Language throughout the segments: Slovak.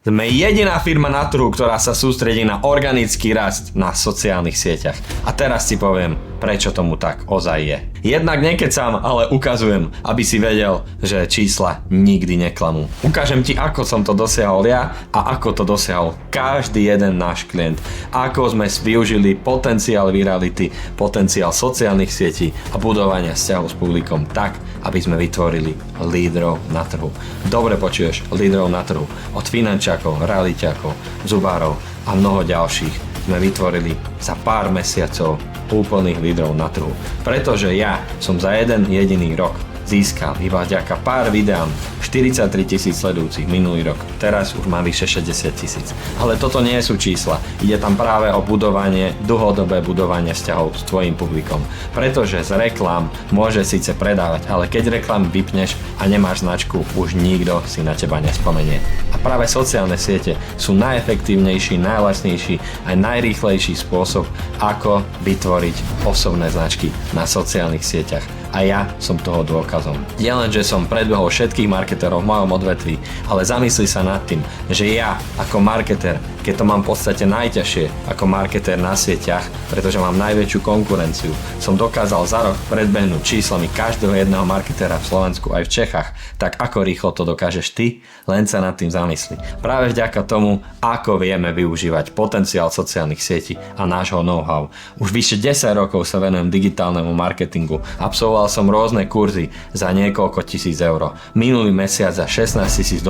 Sme jediná firma na trhu, ktorá sa sústredí na organický rast na sociálnych sieťach. A teraz si poviem, prečo tomu tak ozaj je. Jednak nekecam, ale ukazujem, aby si vedel, že čísla nikdy neklamú. Ukážem ti, ako som to dosiahol ja a ako to dosiahol každý jeden náš klient. Ako sme využili potenciál virality, potenciál sociálnych sietí a budovania vzťahov s publikom tak, aby sme vytvorili lídrov na trhu. Dobre počuješ, lídrov na trhu. Od finančákov, realiťákov, zubárov a mnoho ďalších sme vytvorili za pár mesiacov úplných lídrov na trhu. Pretože ja som za jeden jediný rok získal iba vďaka pár videám 43 000 sledujúcich minulý rok. Teraz už mám vyše 60 000. Ale toto nie sú čísla. Ide tam práve o budovanie, dlhodobé budovanie vzťahov s tvojim publikom. Pretože z reklám môže síce predávať, ale keď reklamy vypneš a nemáš značku, už nikto si na teba nespomenie. A práve sociálne siete sú najefektívnejší, najlacnejší aj najrýchlejší spôsob, ako vytvoriť osobné značky na sociálnych sieťach. A ja som toho dôkazom. Nie len, že som predbehol všetkých marketerov v mojom odvetví, ale zamysli sa nad tým, že ja ako marketer, keď to mám v podstate najťažšie ako marketer na sieťach, pretože mám najväčšiu konkurenciu, som dokázal za rok predbehnúť číslami každého jedného marketera v Slovensku aj v Čechách, tak ako rýchlo to dokážeš ty? Len sa nad tým zamysli. Práve vďaka tomu, ako vieme využívať potenciál sociálnych sietí a nášho know-how. Už vyše 10 rokov sa venujem digitálnemu marketingu. Absolvoval som rôzne kurzy za niekoľko tisíc eur. Minulý mesiac za $16,000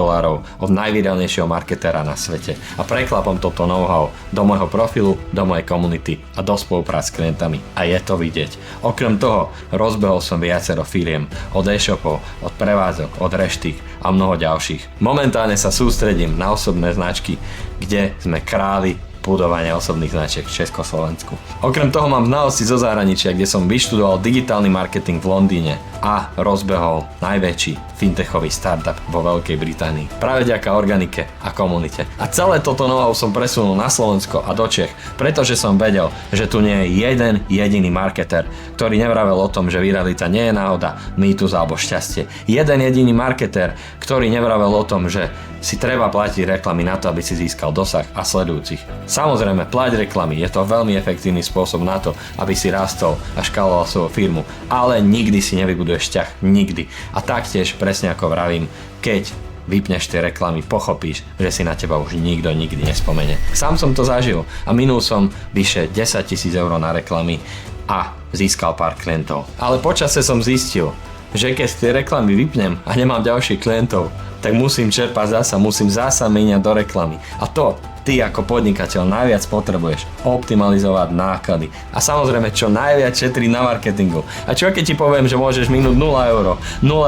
od najvirálnejšieho marketera na svete. A preklapom toto know-how do môjho profilu, do mojej komunity a do spoluprác s klientami. A je to vidieť. Okrem toho, rozbehol som viacero firiem. Od e-shopov, od prevádzok, od reštík a mnoho ďalších. Momentálne sa sústredím na osobné značky, kde sme králi budovania osobných značiek v Československu. Okrem toho mám znalosti zo zahraničia, kde som vyštudoval digitálny marketing v Londýne a rozbehol najväčší fintechový startup vo Veľkej Británii. Práve vďaka organike a komunite. A celé toto know-how som presunul na Slovensko a do Čech, pretože som vedel, že tu nie je jeden jediný marketer, ktorý nevravel o tom, že viralita nie je náhoda, mýtus alebo šťastie. Jeden jediný marketer, ktorý nevravel o tom, že si treba platiť reklamy na to, aby si získal dosah a sledujúcich. Samozrejme, plať reklamy, je to veľmi efektívny spôsob na to, aby si rastol a škaloval svoju firmu, ale nikdy si nevybuduješ vzťah, nikdy. A taktiež, presne ako vravím, keď vypneš tie reklamy, pochopíš, že si na teba už nikto nikdy nespomene. Sám som to zažil a minul som vyše 10 000 eur na reklamy a získal pár klientov. Ale počase som zistil, že keď tie reklamy vypnem a nemám ďalších klientov, tak musím čerpať musím míňať do reklamy. A to ty ako podnikateľ najviac potrebuješ optimalizovať náklady. A samozrejme čo najviac šetriť na marketingu. A čo keď ti poviem, že môžeš minúť 0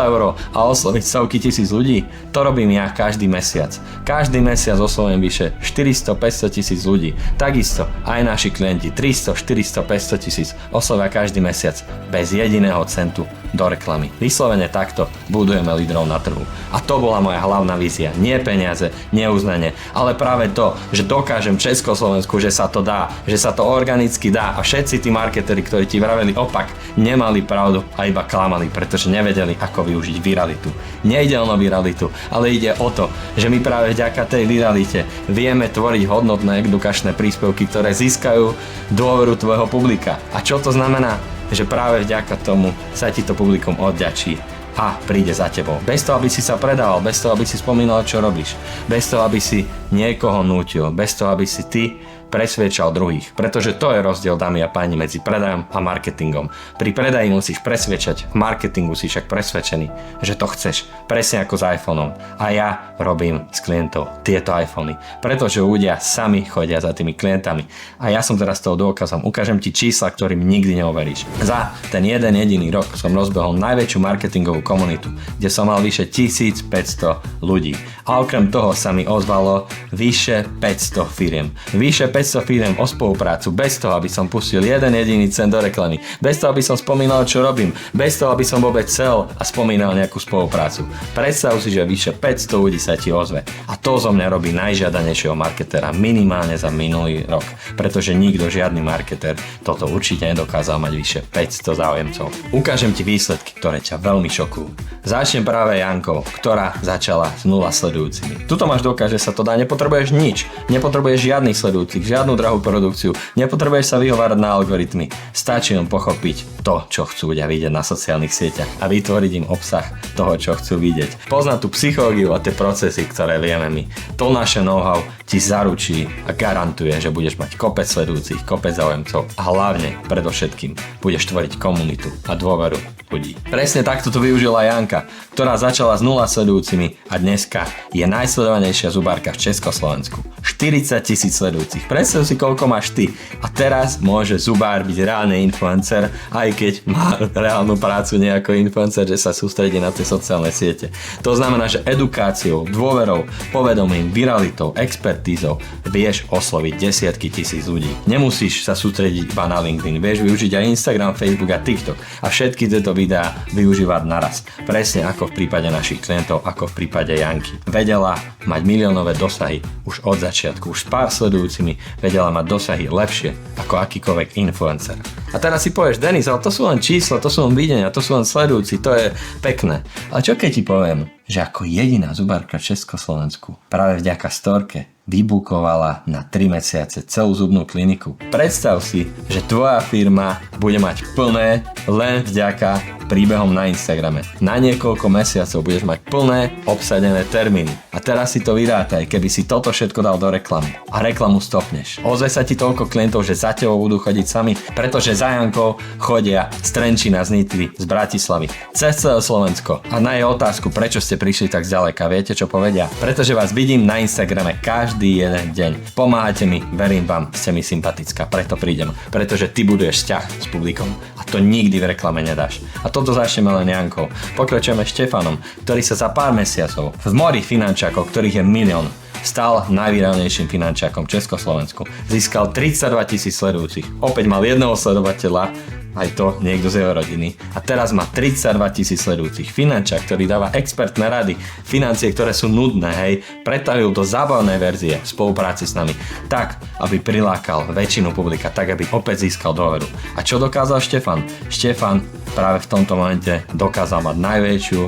eur a osloviť stovky tisíc ľudí? To robím ja každý mesiac. Každý mesiac oslovujem vyše 400-500 tisíc ľudí. Takisto aj naši klienti 300, 400, 500 tisíc oslovia každý mesiac bez jediného centu do reklamy. Vyslovene takto budujeme lídrov na trhu. A to bola moja hlavná vízia. Nie peniaze, nie uznanie, ale práve to, že dokážem Československu, že sa to dá, že sa to organicky dá a všetci tí marketeri, ktorí ti vraveli opak, nemali pravdu a iba klamali, pretože nevedeli, ako využiť viralitu. Nejde o viralitu, ale ide o to, že my práve vďaka tej viralite vieme tvoriť hodnotné edukačné príspevky, ktoré získajú dôveru tvojho publika. A čo to znamená? Že práve vďaka tomu sa ti to publikum odďačí a príde za tebou. Bez toho, aby si sa predával, bez toho, aby si spomínal, čo robíš, bez toho, aby si niekoho nútil, bez toho, aby si ty presviečal druhých. Pretože to je rozdiel, dámy a páni, medzi predajom a marketingom. Pri predaji musíš presviečať, v marketingu si však presvedčený, že to chceš. Presne ako s iPhoneom. A ja robím s klientov tieto iPhony. Pretože ľudia sami chodia za tými klientami. A ja som teraz toho dôkazom. Ukážem ti čísla, ktorým nikdy neuveríš. Za ten jeden jediný rok som rozbehol najväčšiu marketingovú komunitu, kde som mal vyše 1500 ľudí. A okrem toho sa mi ozvalo vyše 500 firiem. Vyše 500 firiem o spoluprácu, bez toho, aby som pustil jeden jediný cent do reklamy, bez toho, aby som spomínal, čo robím, bez toho, aby som vôbec chcel a spomínal nejakú spoluprácu. Predstav si, že vyše 500 ľudí sa ti ozve. A to zo mňa robí najžiadanejšieho marketera minimálne za minulý rok, pretože nikto, žiadny marketer toto určite nedokázal mať vyše 500 záujemcov. Ukážem ti výsledky, ktoré ťa veľmi šokujú. Začnem práve Jankou, ktorá začala s 0 sledujúcimi. Tuto máš dôkaz, že sa to dá, nepotrebuješ nič, nepotrebuješ žiadnych sledujúcich, žiadnu drahú produkciu, nepotrebuješ sa vyhovárať na algoritmy. Stačí len pochopiť to, čo chcú ľudia vidieť na sociálnych sieťach a vytvoriť im obsah toho, čo chcú vidieť. Poznať tú psychológiu a tie procesy, ktoré vieme my. To naše know-how ti zaručí a garantuje, že budeš mať kopec sledujúcich, kopec záujemcov a hlavne, predovšetkým, budeš tvoriť komunitu a dôveru ľudí. Presne takto to využila Janka, ktorá začala s 0 sledujúcimi a dneska je najsledovanejšia zubárka v Československu. 40 000 sledujúcich. Predstav si, koľko máš ty. A teraz môže zubár byť reálne influencer, aj keď má reálnu prácu nie ako influencer, že sa sústredí na tie sociálne siete. To znamená, že edukáciou, dôverou, povedomím, viralitou, expertízou vieš osloviť desiatky tisíc ľudí. Nemusíš sa sústrediť iba na LinkedIn, vieš využiť aj Instagram, Facebook a TikTok a všetky tieto videá využívať naraz. Presne ako v prípade našich klientov, ako v prípade Janky. Vedela mať miliónové dosahy už od začiatku, už s pár sledujúcimi vedela mať dosahy lepšie ako akýkoľvek influencer. A teraz si povieš, Denis, ale to sú len čísla, to sú len videnia, to sú len sledujúci, to je pekné. Ale čo keď ti poviem, že ako jediná zubárka v Československu práve vďaka storke vybukovala na 3 mesiace celú zubnú kliniku. Predstav si, že tvoja firma bude mať plné len vďaka príbehom na Instagrame. Na niekoľko mesiacov budeš mať plné obsadené termíny. A teraz si to vyrátaj, keby si toto všetko dal do reklamy. A reklamu stopneš. Ozve sa ti toľko klientov, že za tebou budú chodiť sami, pretože za Jankou chodia z Trenčína, z Nitvy, z Bratislavy, cez celé Slovensko. A na jej otázku, prečo ste prišli tak zďaleka, viete čo povedia? Pretože vás vidím na Instagrame každý jeden deň. Pomáhate mi, verím vám, ste mi sympatická, preto prídem. Pretože ty buduješ vzťah s publikom. A to nikdy v reklame nedáš. A toto začneme len Jankou. Pokračujeme Štefanom, ktorý sa za pár mesiacov v mori finančákov, ktorých je milión, stal najvýravnejším finančákom v Československu. Získal 32 000 sledujúcich. Opäť mal jedného sledovateľa, aj to niekto z jeho rodiny. A teraz má 32 000 sledujúcich. Finančák, ktorý dáva expertné rady, financie, ktoré sú nudné, hej, pretavil do zábavnej verzie v spolupráci s nami, tak, aby prilákal väčšinu publika, tak, aby opäť získal dôveru. A čo dokázal Štefan? Štefan práve v tomto momente dokázal mať najväčšiu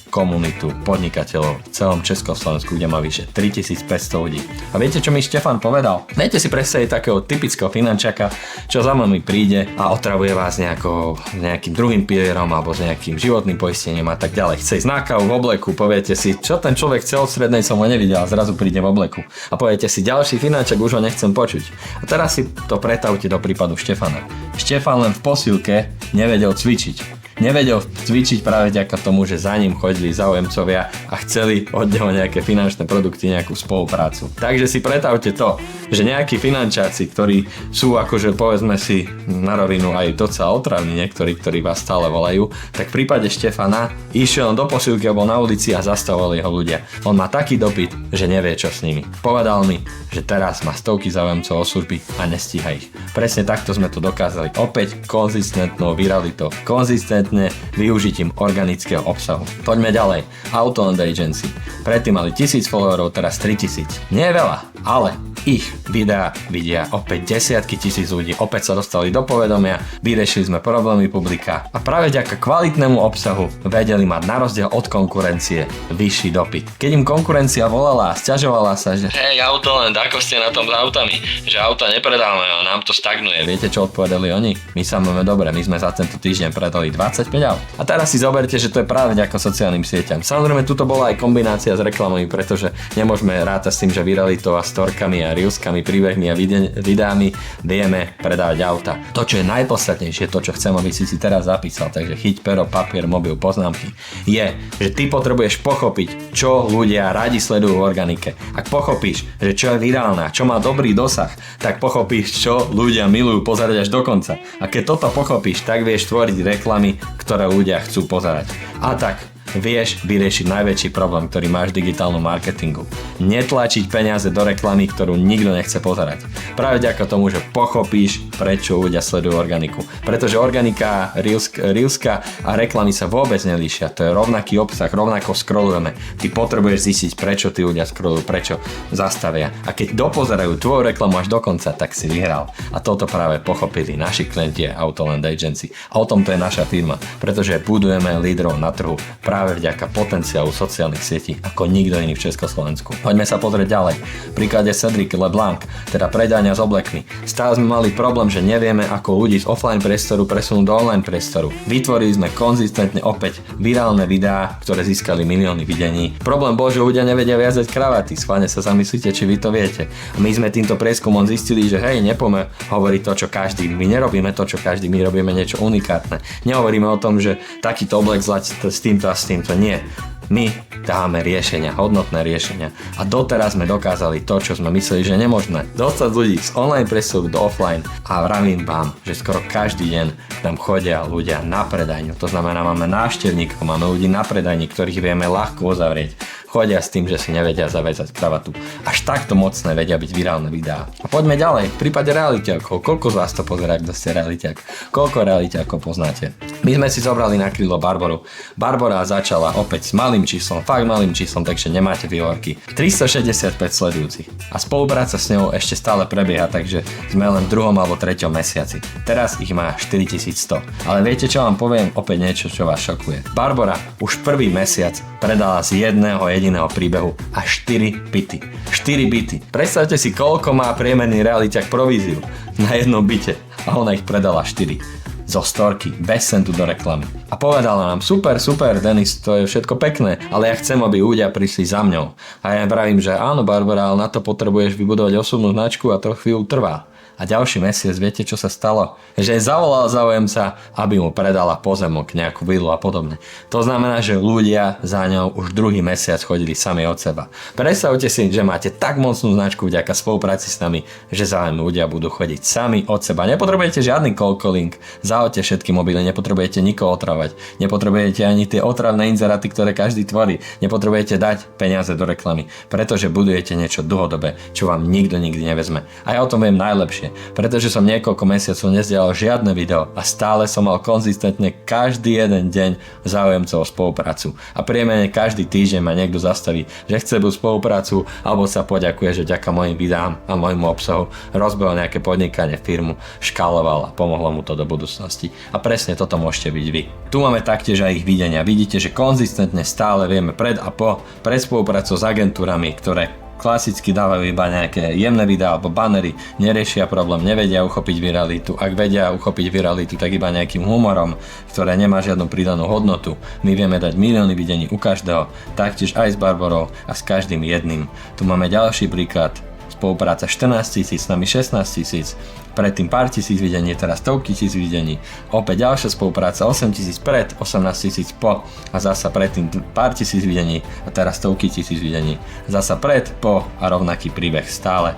komunitu podnikateľov v celom Československu, kde má vyše 3500 ľudí. A viete, čo mi Štefan povedal? Viete si predstaviť takého typického finančaka, čo za vami príde a otravuje vás nejakým druhým pilierom alebo s nejakým životným poistením a tak ďalej. Chce ísť na kávu v obleku, poviete si, čo ten človek chce od strednej, som ho nevidel a zrazu príde v obleku. A poviete si, ďalší finančak, už ho nechcem počuť. A teraz si to pretavte do prípadu Štefana. Štefan len v posilke nevedel cvičiť. Nevedel cvičiť práve vďaka tomu, že za ním chodili záujemcovia a chceli od neho nejaké finančné produkty, nejakú spoluprácu. Takže si predstavte to, že nejakí finančáci, ktorí sú akože povedzme si na rovinu aj docela otravní, niektorí, ktorí vás stále volajú, tak v prípade Štefana išiel do posilky a bol na ulici a zastavovali ho ľudia. On má taký dopyt, že nevie čo s nimi. Povedal mi, že teraz má stovky záujemcov o služby a nestíha ich. Presne takto sme to dokázali. Opäť konzistentnou viralitou, konzistentne využitím organického obsahu. Poďme ďalej. Outland Agency. Predtým mali 1000 followerov, teraz 3000. Nie je veľa, ale ich videá vidia opäť desiatky tisíc ľudí, opäť sa dostali do povedomia, vyriešili sme problémy publika a práve vďaka kvalitnému obsahu vedeli mať na rozdiel od konkurencie vyšší dopyt. Keď im konkurencia volala a sťažovala sa, že hej Autoland, ako ste na tom s autami, že auta nepredávame a nám to stagnuje. Viete čo odpovedali oni? My sa máme dobre, my sme za tento týždeň predali 25 aut. A teraz si zoberte, že to je práve vďaka sociálnym sieťam. Samozrejme tuto bola aj kombinácia s reklamami, pretože nemôžeme rátať s tým, že viralitou a storkami a reelskami, príbehmi a videami vieme predávať auta. To, čo je najpodstatnejšie, to, čo chcem, aby si teraz zapísal, takže chyť pero, papier, mobil, poznámky, je, že ty potrebuješ pochopiť, čo ľudia radi sledujú v organike. Ak pochopíš, že čo je virálne a čo má dobrý dosah, tak pochopíš, čo ľudia milujú pozerať až do konca. A keď toto pochopíš, tak vieš tvoriť reklamy, ktoré ľudia chcú pozerať. A tak vieš vyriešiť najväčší problém, ktorý máš v digitálnom marketingu. Netlačiť peniaze do reklamy, ktorú nikto nechce pozerať. Práve vďaka tomu, že pochopíš, prečo ľudia sledujú organiku. Pretože organika, reelska a reklamy sa vôbec nelíšia. To je rovnaký obsah, rovnako scrollujeme. Ty potrebuješ zistiť, prečo tí ľudia scrollujú, prečo zastavia. A keď dopozerajú tvoju reklamu až do konca, tak si vyhral. A toto práve pochopili naši klienti Autoland Agency. A o tom to je naša firma, pretože budujeme lídrov na trhu práve vďaka potenciálu sociálnych sietí ako nikto iný v Československu. Poďme sa pozrieť ďalej. V príklade Cedric Leblanc, teda predania s oblekmi. Stále sme mali problém, že nevieme, ako ľudí z offline priestoru presunúť do online priestoru. Vytvorili sme konzistentne opäť virálne videá, ktoré získali milióny videní. Problém bol, že ľudia nevedia viazať kravaty. Schválne sa zamyslíte, či vy to viete. A my sme týmto prieskumom zistili, že hej, nepome hovoriť to, čo každý. My nerobíme to, čo každý, my robíme niečo unikátne. Nehovoríme o tom, že takýto oblek zlať s týmto a s týmto. Nie. My dáme riešenia, hodnotné riešenia. A doteraz sme dokázali to, čo sme mysleli, že je nemožné. Dostať ľudí z online priestoru do offline a vravím vám, že skoro každý deň k nám chodia ľudia na predajňu. To znamená, máme návštevníkov, máme ľudí na predajni, ktorých vieme ľahko uzavrieť. Chodia s tým, že si nevedia zaväzať kravatu. Až takto mocné vedia byť virálne videá. A poďme ďalej. V prípade realiťákov. Koľko z vás to pozerá, kto ste realiťák? Koľko realiťákov poznáte? My sme si zobrali na krídlo Barboru. Barbora začala opäť s malým číslom, fakt malým číslom, takže nemáte výhovorky. 365 sledujúcich. A spolupráca s ňou ešte stále prebieha, takže sme len v 2. alebo 3. mesiaci. Teraz ich má 4100. Ale viete, čo vám poviem? Opäť niečo, čo vás šokuje. Barbora už prvý mesiac predala z jedného príbehu a 4 byty. 4 byty. Predstavte si, koľko má priemerný realiťák províziu na jednom byte a ona ich predala 4. Zo storky, bez centu do reklamy. A povedala nám, super, Denis, to je všetko pekné, ale ja chcem, aby ľudia prišli za mňou. A ja vravím, že áno, Barbara, ale na to potrebuješ vybudovať osobnú značku a to chvíľu trvá. A ďalší mesiac, viete, čo sa stalo? Že zavolal záujemca, aby mu predala pozemok, nejakú vilu a podobne. To znamená, že ľudia za ňou už druhý mesiac chodili sami od seba. Predstavte si, že máte tak mocnú značku vďaka spolupráci s nami, že za vami ľudia budú chodiť sami od seba. Nepotrebujete žiadny cold calling, zahoďte všetky mobily, nepotrebujete nikoho otravať, nepotrebujete ani tie otravné inzeráty, ktoré každý tvorí, nepotrebujete dať peniaze do reklamy, pretože budujete niečo dlhodobé, čo vám nikto nikdy nevezme. A ja o tom viem najlepšie. Pretože som niekoľko mesiacov nezdielal žiadne video a stále som mal konzistentne každý jeden deň záujemcov o spoluprácu. A priemerne každý týždeň ma niekto zastaví, že chce buď spoluprácu, alebo sa poďakuje, že vďaka mojim videám a môjmu obsahu rozbehol nejaké podnikanie, firmu, škáloval a pomohlo mu to do budúcnosti. A presne toto môžete byť vy. Tu máme taktiež aj ich videnia. Vidíte, že konzistentne stále vieme pred a po pred spoluprácou s agentúrami, ktoré klasicky dávajú iba nejaké jemné videá alebo banery, neriešia problém, nevedia uchopiť viralitu. Ak vedia uchopiť viralitu, tak iba nejakým humorom, ktoré nemá žiadnu pridanú hodnotu. My vieme dať milióny videní u každého, taktiež aj s Barborou a s každým jedným. Tu máme ďalší príklad. Spolupráca 14 000, s nami 16 000, predtým pár tisíc videní, teraz stovky tisíc videní, opäť ďalšia spolupráca 8 000 pred, 18 000 po a zasa predtým pár tisíc videní a teraz stovky tisíc videní, zasa pred, po a rovnaký príbeh stále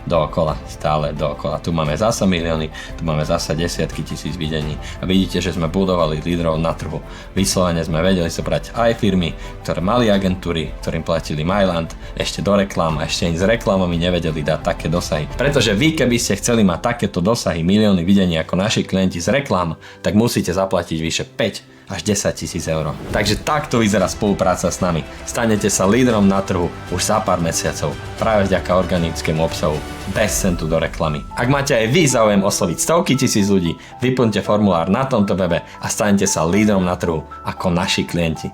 dookola. Tu máme zasa milióny, tu máme zasa desiatky tisíc videní a vidíte, že sme budovali lídrov na trhu. Vyslovene sme vedeli zobrať aj firmy, ktoré mali agentúry, ktorým platili Myland, ešte do reklám a ešte ani s reklamami nevedeli dať také dosahy. Pretože vy, keby ste chceli mať takéto dosahy, milióny videní ako naši klienti z reklám, tak musíte zaplatiť vyše 5 až 10 000 eur. Takže takto vyzerá spolupráca s nami. Stanete sa lídrom na trhu už za pár mesiacov, práve vďaka organickému obsahu, bez centu do reklamy. Ak máte aj vy záujem osloviť stovky tisíc ľudí, vyplňte formulár na tomto webe a stanete sa lídrom na trhu ako naši klienti.